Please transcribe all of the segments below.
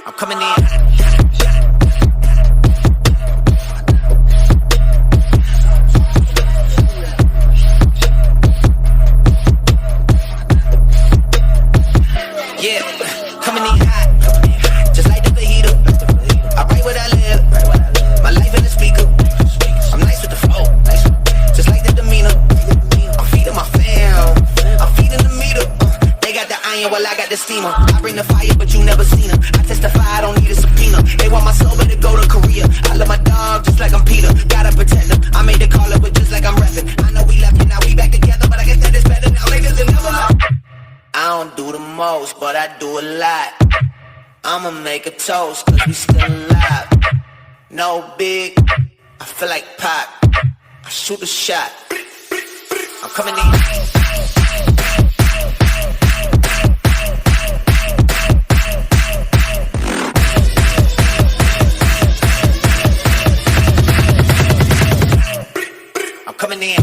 I'm coming in. Yeah, coming in hot, just like the fajita. I write what I live, my life in the speaker. I'm nice with the flow, just like the demeanor. I'm feeding my fam, I'm feeding the meter. They got the iron while I got the steamer. I bring the fire, but you never seen her. I testify, I don't need a subpoena. They want my soul, better go to Korea. I love my dog just like I'm Peter. Gotta protect them. I made the call up, but just like I'm rapping. I know we left it, now we back together, but I guess that is better now. Niggas will never know. I don't do the most, but I do a lot. I'ma make a toast, cause we still alive. No big, I feel like Pac. I shoot a shot. I'm coming in. I'm coming in.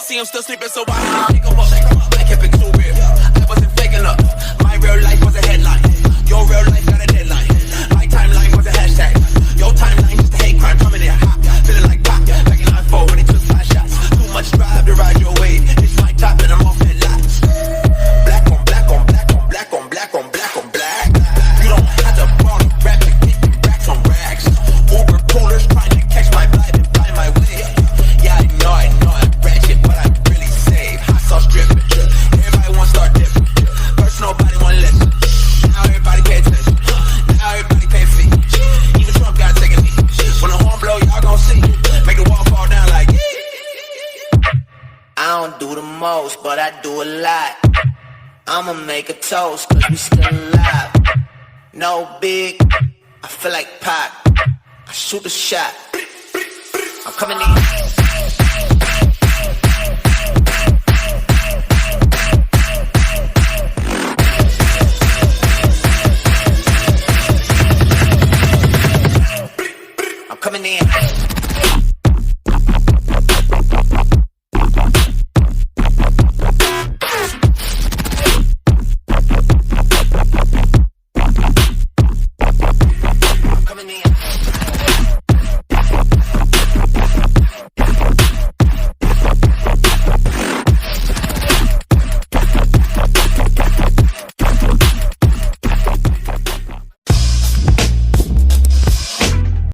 See, I'm still sleeping, so I shake 'em up. I kept it too real. I wasn't fake enough. My real life was a headline. Your real life got a deadline. My timeline was a hashtag. Your timeline just a hate crime. Coming in hot, feeling like pop. Back in '94 when he took 5 shots. Too much drive to ride your wave. It's my top and I'm off that lot. Black on black on black on black on black on black on black. You don't have to borrow rap to get them racks on racks. Uber pullers trying to catch my vibe and find my way. Yeah, I know I'm ratchet, but I really save. Hot sauce dripping. Everybody wanna start dipping. First nobody wanna listen. Now everybody pay attention. Now everybody pay fee. Even Trump got taken me. When the horn blow, y'all gon' see. Make the wall fall down like I don't do the most, but I do a lot. I'ma make a toast, cause we still alive. No big, I feel like Pac. I shoot a shot. I'm coming in. I'm coming in.